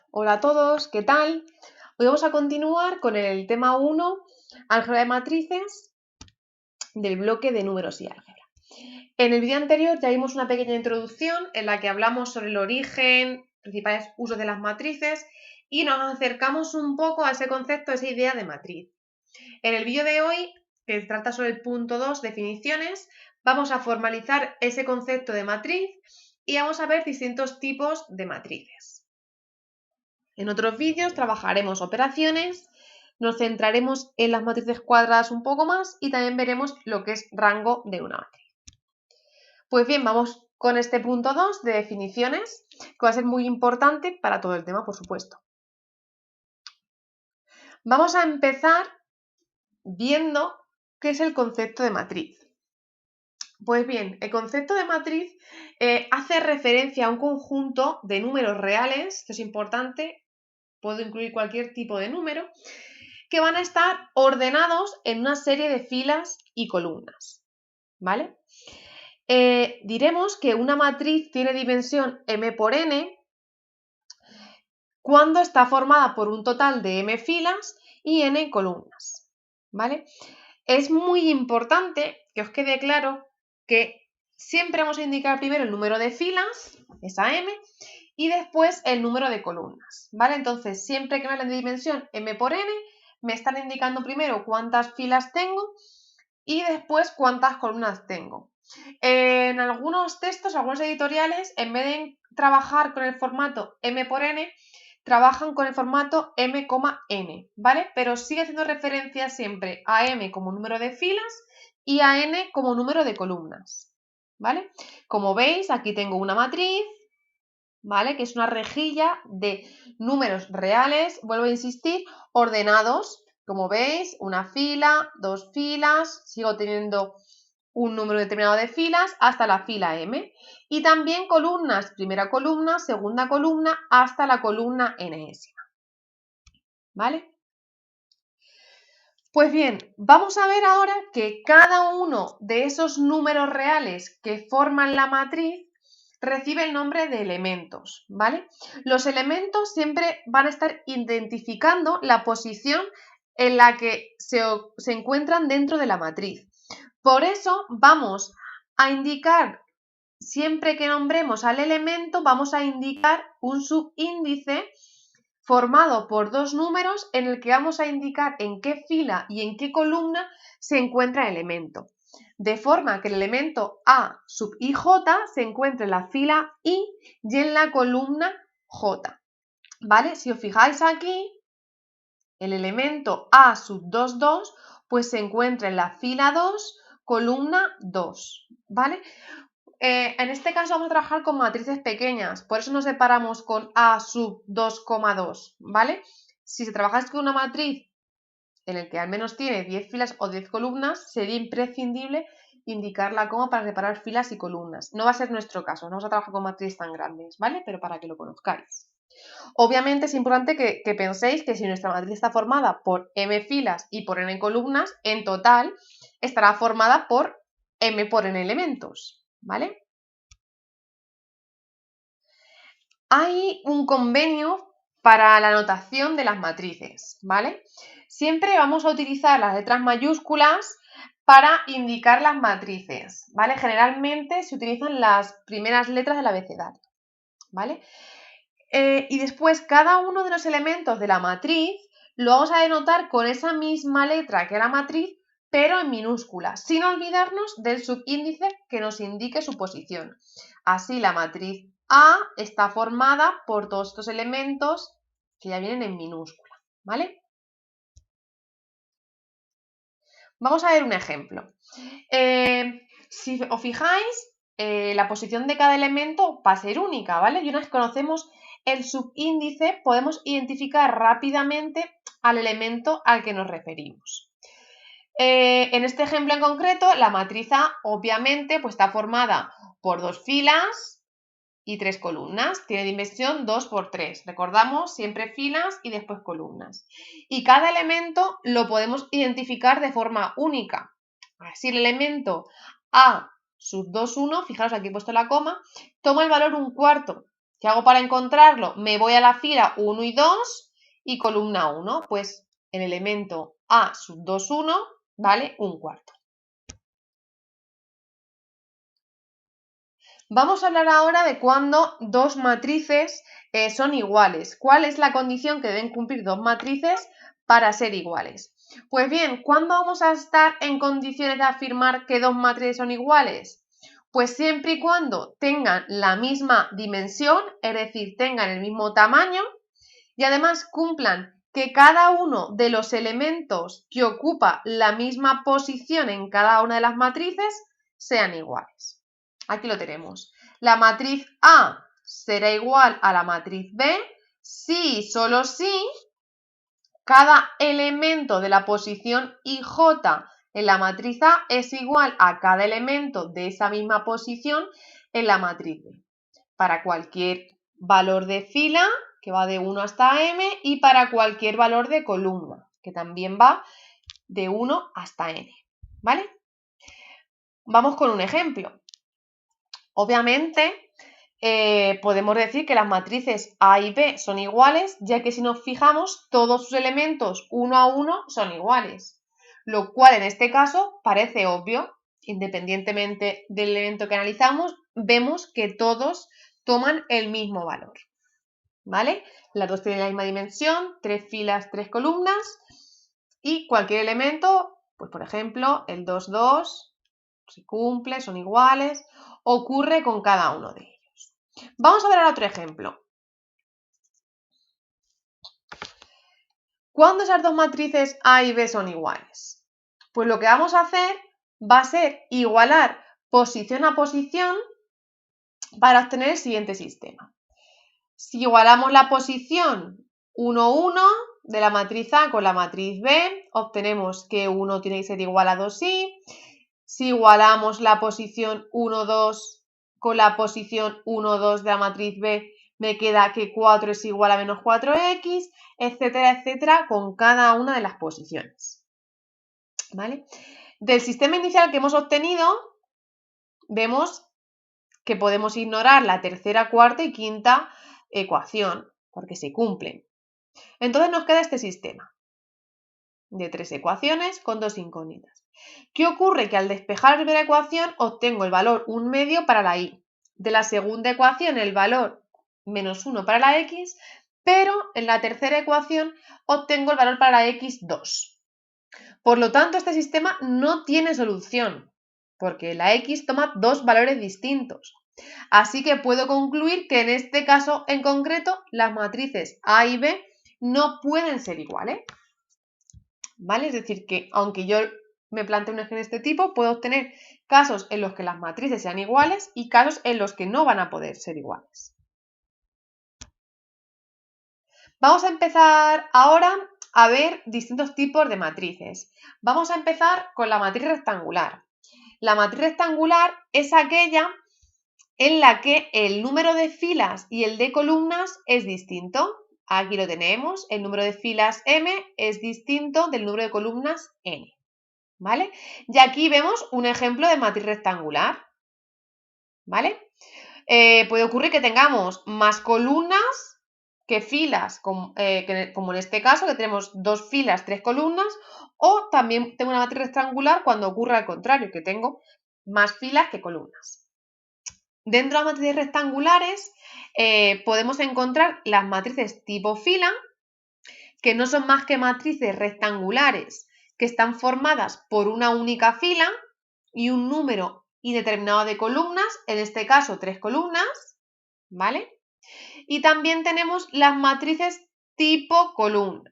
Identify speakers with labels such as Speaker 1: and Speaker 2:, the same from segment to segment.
Speaker 1: Hola a todos, ¿qué tal? Hoy vamos a continuar con el tema 1, álgebra de matrices, del bloque de números y álgebra. En el vídeo anterior ya vimos una pequeña introducción en la que hablamos sobre el origen, principales usos de las matrices y nos acercamos un poco a ese concepto, a esa idea de matriz. En el vídeo de hoy, que trata sobre el punto 2, definiciones, vamos a formalizar ese concepto de matriz y vamos a ver distintos tipos de matrices. En otros vídeos trabajaremos operaciones, nos centraremos en las matrices cuadradas un poco más y también veremos lo que es rango de una matriz. Pues bien, vamos con este punto 2 de definiciones, que va a ser muy importante para todo el tema, por supuesto. Vamos a empezar viendo qué es el concepto de matriz. Pues bien, el concepto de matriz hace referencia a un conjunto de números reales, esto es importante, puedo incluir cualquier tipo de número, que van a estar ordenados en una serie de filas y columnas, ¿vale? Diremos que una matriz tiene dimensión m por n cuando está formada por un total de m filas y n columnas, ¿vale? Es muy importante que os quede claro que siempre vamos a indicar primero el número de filas, esa m, y después el número de columnas, ¿vale? Entonces, siempre que me hablen de dimensión m por n, me están indicando primero cuántas filas tengo y después cuántas columnas tengo. En algunos textos, algunos editoriales, en vez de trabajar con el formato m por n, trabajan con el formato m,n, ¿vale? Pero sigue haciendo referencia siempre a m como número de filas y a n como número de columnas, ¿vale? Como veis, aquí tengo una matriz, ¿vale? Que es una rejilla de números reales, vuelvo a insistir, ordenados. Como veis, una fila, dos filas, sigo teniendo un número determinado de filas hasta la fila m. Y también columnas, primera columna, segunda columna, hasta la columna enésima. ¿Vale? Pues bien, vamos a ver ahora que cada uno de esos números reales que forman la matriz recibe el nombre de elementos, ¿vale? Los elementos siempre van a estar identificando la posición en la que se encuentran dentro de la matriz. Por eso vamos a indicar, siempre que nombremos al elemento, vamos a indicar un subíndice formado por dos números en el que vamos a indicar en qué fila y en qué columna se encuentra el elemento. De forma que el elemento A sub ij se encuentra en la fila I y en la columna J. ¿Vale? Si os fijáis aquí, el elemento A sub 2, 2, pues se encuentra en la fila 2, columna 2. ¿Vale? En este caso vamos a trabajar con matrices pequeñas, por eso nos separamos con A sub 2,2, ¿vale? Si se trabajáis con una matriz en la que al menos tiene 10 filas o 10 columnas, sería imprescindible indicar la coma para separar filas y columnas. No va a ser nuestro caso, no vamos a trabajar con matrices tan grandes, ¿vale? Pero para que lo conozcáis. Obviamente es importante que penséis que si nuestra matriz está formada por m filas y por n columnas, en total estará formada por m por n elementos, ¿vale? Hay un convenio para la notación de las matrices, ¿vale? Siempre vamos a utilizar las letras mayúsculas para indicar las matrices, ¿vale? Generalmente se utilizan las primeras letras del abecedario, ¿vale? Y después cada uno de los elementos de la matriz lo vamos a denotar con esa misma letra que la matriz, pero en minúscula, sin olvidarnos del subíndice que nos indique su posición. Así la matriz A está formada por todos estos elementos que ya vienen en minúscula, ¿vale? Vamos a ver un ejemplo. Si os fijáis, la posición de cada elemento va a ser única, ¿vale? Y una vez conocemos el subíndice, podemos identificar rápidamente al elemento al que nos referimos. En este ejemplo en concreto, la matriz A, obviamente, pues está formada por dos filas y tres columnas. Tiene dimensión 2 por 3. Recordamos, siempre filas y después columnas. Y cada elemento lo podemos identificar de forma única. Así el elemento A sub 2, 1, fijaros aquí he puesto la coma, toma el valor 1/4. ¿Qué hago para encontrarlo? Me voy a la fila 1 y 2 y columna 1. Pues el elemento A sub 2, 1 vale un cuarto. Vamos a hablar ahora de cuando dos matrices son iguales. ¿Cuál es la condición que deben cumplir dos matrices para ser iguales? Pues bien, ¿cuándo vamos a estar en condiciones de afirmar que dos matrices son iguales? Pues siempre y cuando tengan la misma dimensión, es decir, tengan el mismo tamaño y además cumplan que cada uno de los elementos que ocupa la misma posición en cada una de las matrices sean iguales. Aquí lo tenemos. La matriz A será igual a la matriz B si y solo si cada elemento de la posición IJ en la matriz A es igual a cada elemento de esa misma posición en la matriz B. Para cualquier valor de fila, que va de 1 hasta m, y para cualquier valor de columna, que también va de 1 hasta n. ¿Vale? Vamos con un ejemplo. Obviamente, podemos decir que las matrices A y B son iguales, ya que si nos fijamos, todos sus elementos uno a uno son iguales, lo cual en este caso parece obvio. Independientemente del elemento que analizamos, vemos que todos toman el mismo valor, ¿vale? Las dos tienen la misma dimensión, 3 filas, 3 columnas, y cualquier elemento, pues por ejemplo, el 2, 2, se cumple, son iguales, ocurre con cada uno de ellos. Vamos a ver ahora otro ejemplo. ¿Cuándo esas dos matrices A y B son iguales? Pues lo que vamos a hacer va a ser igualar posición a posición para obtener el siguiente sistema. Si igualamos la posición 1, 1 de la matriz A con la matriz B, obtenemos que 1 tiene que ser igual a 2i. Si igualamos la posición 1, 2 con la posición 1, 2 de la matriz B, me queda que 4 es igual a menos 4x, etcétera, etcétera, con cada una de las posiciones. ¿Vale? Del sistema inicial que hemos obtenido, vemos que podemos ignorar la tercera, cuarta y quinta ecuación, porque se cumplen. Entonces nos queda este sistema de 3 ecuaciones con 2 incógnitas. ¿Qué ocurre? Que al despejar la primera ecuación obtengo el valor 1 medio para la y. De la segunda ecuación el valor menos 1 para la x, pero en la tercera ecuación obtengo el valor para la x 2. Por lo tanto, este sistema no tiene solución, porque la x toma dos valores distintos. Así que puedo concluir que en este caso en concreto las matrices A y B no pueden ser iguales. ¿Vale? Es decir, que aunque yo me plantee un eje de este tipo, puedo obtener casos en los que las matrices sean iguales y casos en los que no van a poder ser iguales. Vamos a empezar ahora a ver distintos tipos de matrices. Vamos a empezar con la matriz rectangular. La matriz rectangular es aquella en la que el número de filas y el de columnas es distinto. Aquí lo tenemos, el número de filas m es distinto del número de columnas n. ¿Vale? Y aquí vemos un ejemplo de matriz rectangular. ¿Vale? Puede ocurrir que tengamos más columnas que filas, como en este caso, que tenemos 2 filas, 3 columnas, o también tengo una matriz rectangular cuando ocurre al contrario, que tengo más filas que columnas. Dentro de las matrices rectangulares podemos encontrar las matrices tipo fila, que no son más que matrices rectangulares que están formadas por una única fila y un número indeterminado de columnas, en este caso 3 columnas, ¿vale? Y también tenemos las matrices tipo columna,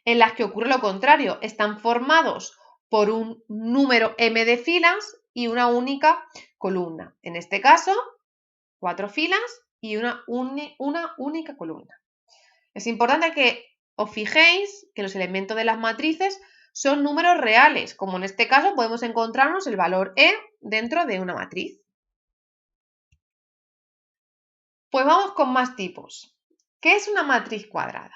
Speaker 1: en las que ocurre lo contrario, están formados por un número m de filas y una única columna. En este caso, 4 filas y una única columna. Es importante que os fijéis que los elementos de las matrices son números reales, como en este caso podemos encontrarnos el valor e dentro de una matriz. Pues vamos con más tipos. ¿Qué es una matriz cuadrada?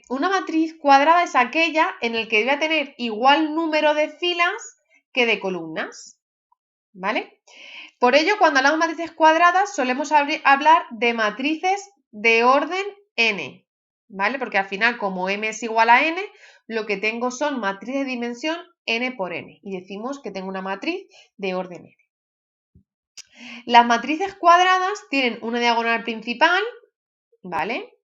Speaker 1: Una matriz cuadrada es aquella en la que debe tener igual número de filas que de columnas, ¿vale? Por ello, cuando hablamos de matrices cuadradas, solemos hablar de matrices de orden n, ¿vale? Porque al final, como m es igual a n, lo que tengo son matrices de dimensión n por n. Y decimos que tengo una matriz de orden n. Las matrices cuadradas tienen una diagonal principal, ¿vale?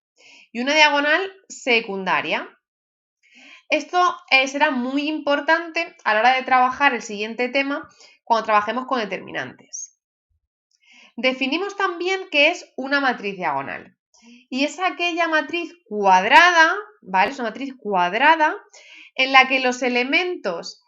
Speaker 1: Y una diagonal secundaria. Esto será muy importante a la hora de trabajar el siguiente tema cuando trabajemos con determinantes. Definimos también qué es una matriz diagonal. Y es aquella matriz cuadrada, ¿vale? Es una matriz cuadrada en la que los elementos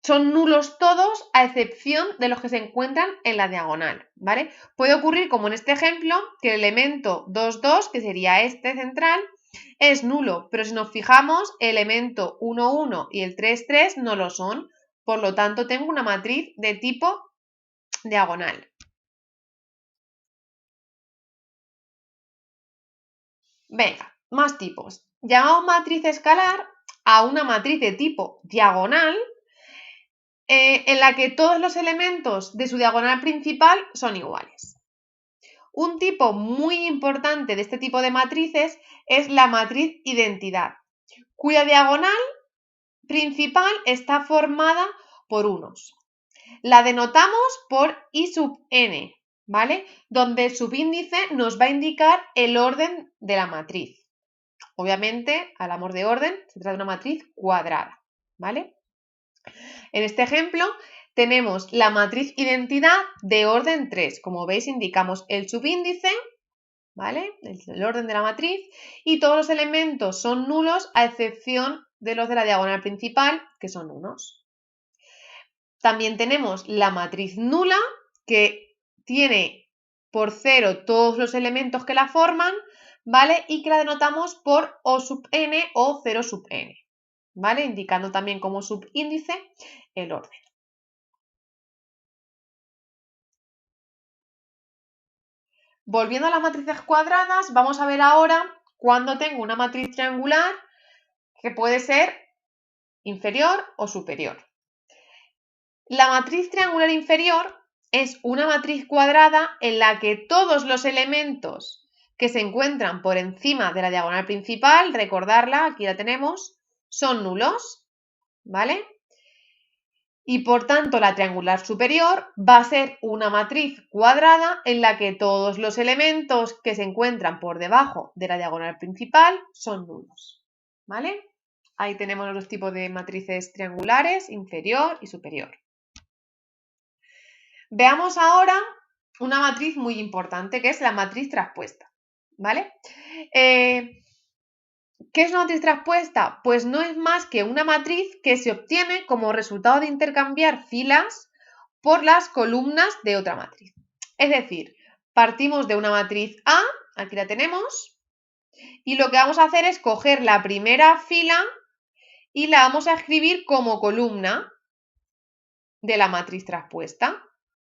Speaker 1: son nulos todos a excepción de los que se encuentran en la diagonal, ¿vale? Puede ocurrir, como en este ejemplo, que el elemento 2, 2, que sería este central, es nulo, pero si nos fijamos, el elemento 1, 1 y el 3, 3 no lo son. Por lo tanto, tengo una matriz de tipo diagonal. Venga, más tipos. Llamamos matriz escalar a una matriz de tipo diagonal en la que todos los elementos de su diagonal principal son iguales. Un tipo muy importante de este tipo de matrices es la matriz identidad, cuya diagonal principal está formada por unos. La denotamos por I sub n, ¿vale? Donde el subíndice nos va a indicar el orden de la matriz. Obviamente, hablamos de orden, se trata de una matriz cuadrada, ¿vale? En este ejemplo tenemos la matriz identidad de orden 3. Como veis, indicamos el subíndice, ¿vale? El orden de la matriz, y todos los elementos son nulos a excepción de los de la diagonal principal, que son unos. También tenemos la matriz nula, que tiene por 0 todos los elementos que la forman, ¿vale? Y que la denotamos por O sub n o 0 sub n, ¿vale? Indicando también como subíndice el orden. Volviendo a las matrices cuadradas, vamos a ver ahora cuando tengo una matriz triangular que puede ser inferior o superior. La matriz triangular inferior es una matriz cuadrada en la que todos los elementos que se encuentran por encima de la diagonal principal, recordarla, aquí la tenemos, son nulos, ¿vale? Y por tanto la triangular superior va a ser una matriz cuadrada en la que todos los elementos que se encuentran por debajo de la diagonal principal son nulos, ¿vale? Ahí tenemos los dos tipos de matrices triangulares, inferior y superior. Veamos ahora una matriz muy importante, que es la matriz traspuesta, ¿vale? ¿Qué es una matriz traspuesta? Pues no es más que una matriz que se obtiene como resultado de intercambiar filas por las columnas de otra matriz. Es decir, partimos de una matriz A, aquí la tenemos, y lo que vamos a hacer es coger la primera fila y la vamos a escribir como columna de la matriz traspuesta,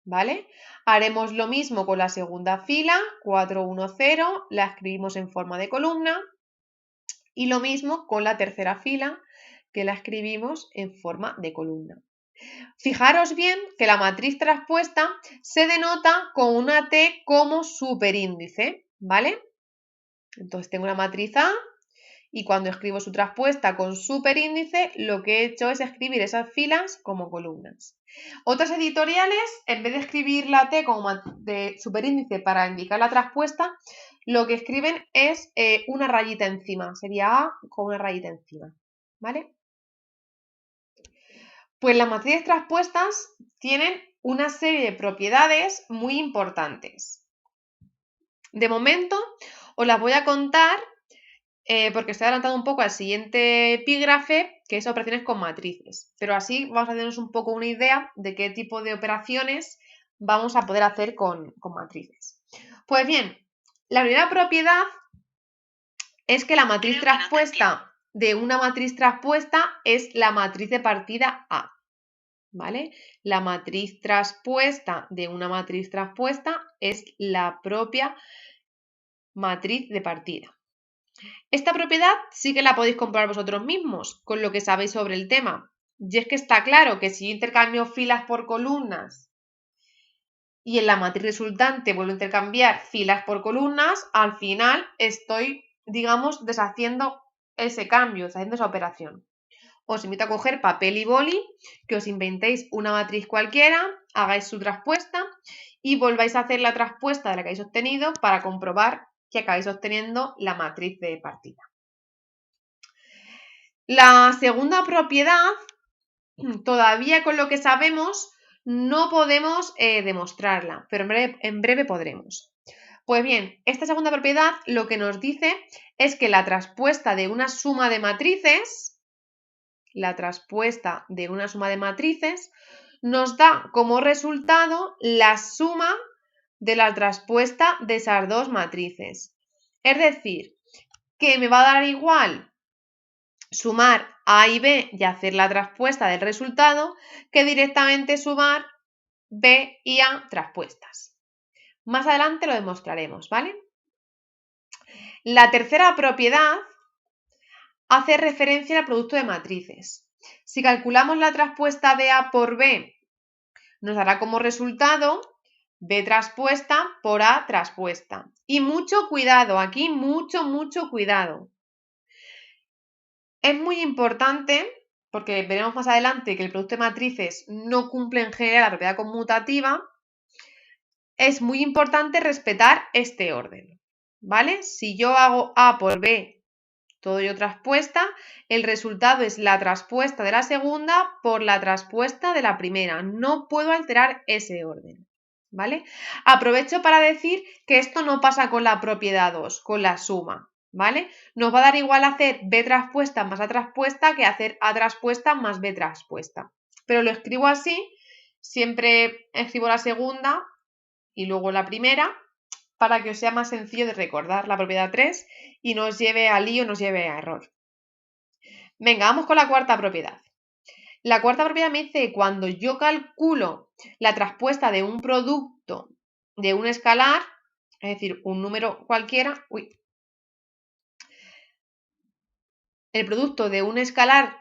Speaker 1: ¿vale? Haremos lo mismo con la segunda fila, 4, 1, 0, la escribimos en forma de columna, y lo mismo con la tercera fila, que la escribimos en forma de columna. Fijaros bien que la matriz traspuesta se denota con una T como superíndice, ¿vale? Entonces tengo una matriz A y cuando escribo su traspuesta con superíndice, lo que he hecho es escribir esas filas como columnas. Otras editoriales, en vez de escribir la T como de superíndice para indicar la traspuesta, lo que escriben es una rayita encima. Sería A con una rayita encima, ¿vale? Pues las matrices traspuestas tienen una serie de propiedades muy importantes. De momento os las voy a contar porque estoy adelantando un poco al siguiente epígrafe, que es operaciones con matrices. Pero así vamos a hacernos un poco una idea de qué tipo de operaciones vamos a poder hacer con matrices. Pues bien, la primera propiedad es que la matriz traspuesta de una matriz traspuesta es la matriz de partida A, ¿vale? La matriz traspuesta de una matriz traspuesta es la propia matriz de partida. Esta propiedad sí que la podéis comprobar vosotros mismos con lo que sabéis sobre el tema. Y es que está claro que si yo intercambio filas por columnas y en la matriz resultante vuelvo a intercambiar filas por columnas, al final estoy, digamos, deshaciendo ese cambio, deshaciendo esa operación. Os invito a coger papel y boli, que os inventéis una matriz cualquiera, hagáis su traspuesta y volváis a hacer la traspuesta de la que habéis obtenido para comprobar que acabáis obteniendo la matriz de partida. La segunda propiedad, todavía con lo que sabemos, no podemos demostrarla, pero en breve podremos. Pues bien, esta segunda propiedad lo que nos dice es que la traspuesta de una suma de matrices, nos da como resultado la suma de la traspuesta de esas dos matrices. Es decir, que me va a dar igual sumar A y B y hacer la traspuesta del resultado que directamente sumar B y A traspuestas. Más adelante lo demostraremos, ¿vale? La tercera propiedad hace referencia al producto de matrices. Si calculamos la traspuesta de A por B, nos dará como resultado B traspuesta por A traspuesta. Y mucho cuidado, aquí mucho cuidado. Es muy importante, porque veremos más adelante que el producto de matrices no cumple en general la propiedad conmutativa, es muy importante respetar este orden, ¿vale? Si yo hago A por B, todo yo traspuesta, el resultado es la traspuesta de la segunda por la traspuesta de la primera. No puedo alterar ese orden, ¿vale? Aprovecho para decir que esto no pasa con la propiedad 2, con la suma, ¿vale? Nos va a dar igual hacer B traspuesta más A traspuesta que hacer A traspuesta más B traspuesta. Pero lo escribo así, siempre escribo la segunda y luego la primera, para que os sea más sencillo de recordar la propiedad 3 y no os lleve a lío, no os lleve a error. Venga, vamos con la cuarta propiedad. La cuarta propiedad me dice que cuando yo calculo la traspuesta de un producto de un escalar, es decir, un número cualquiera, el producto de un escalar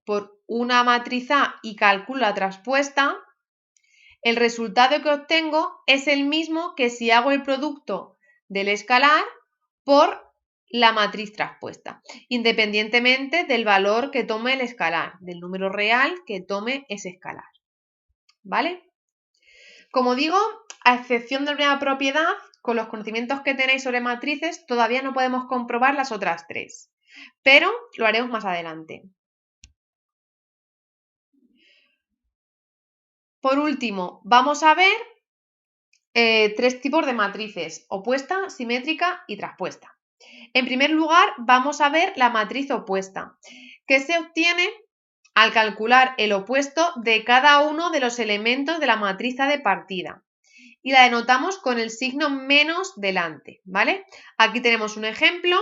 Speaker 1: por una matriz A y calculo la traspuesta, el resultado que obtengo es el mismo que si hago el producto del escalar por la matriz traspuesta, independientemente del valor que tome el escalar, del número real que tome ese escalar, ¿vale? Como digo, a excepción de la primera propiedad, con los conocimientos que tenéis sobre matrices, todavía no podemos comprobar las otras tres, pero lo haremos más adelante. Por último, vamos a ver tres tipos de matrices: opuesta, simétrica y traspuesta. En primer lugar, vamos a ver la matriz opuesta, que se obtiene al calcular el opuesto de cada uno de los elementos de la matriz A de partida. Y la denotamos con el signo menos delante, ¿vale? Aquí tenemos un ejemplo,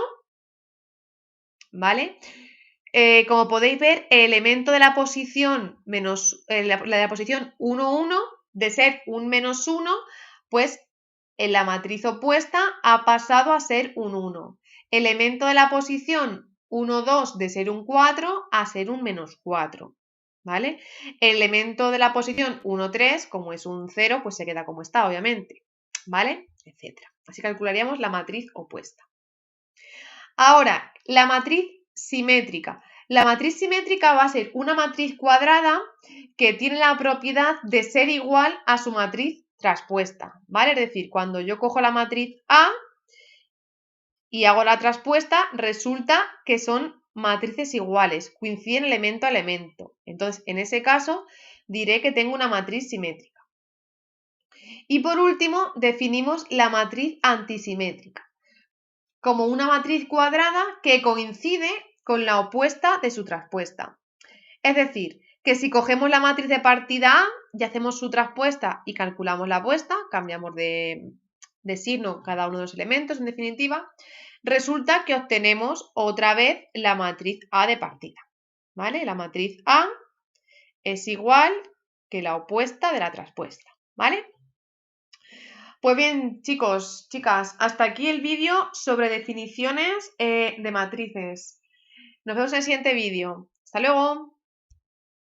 Speaker 1: ¿vale? Como podéis ver, el elemento de la posición la de la posición 1, 1, de ser un menos 1, pues en la matriz opuesta ha pasado a ser un 1. Elemento de la posición 1, 2, de ser un 4 a ser un menos 4, ¿vale? El elemento de la posición 1, 3, como es un 0, pues se queda como está, obviamente, ¿vale? Etcétera. Así calcularíamos la matriz opuesta. Ahora, la matriz simétrica. La matriz simétrica va a ser una matriz cuadrada que tiene la propiedad de ser igual a su matriz traspuesta, ¿vale? Es decir, cuando yo cojo la matriz A y hago la traspuesta, resulta que son matrices iguales, coinciden elemento a elemento. Entonces, en ese caso, diré que tengo una matriz simétrica. Y por último, definimos la matriz antisimétrica como una matriz cuadrada que coincide con la opuesta de su traspuesta. Es decir, que si cogemos la matriz de partida A y hacemos su traspuesta y calculamos la opuesta, cambiamos de signo cada uno de los elementos, en definitiva, resulta que obtenemos otra vez la matriz A de partida, ¿vale? La matriz A es igual que la opuesta de la traspuesta, ¿vale? Pues bien, chicos, chicas, hasta aquí el vídeo sobre definiciones de matrices. Nos vemos en el siguiente vídeo. ¡Hasta luego!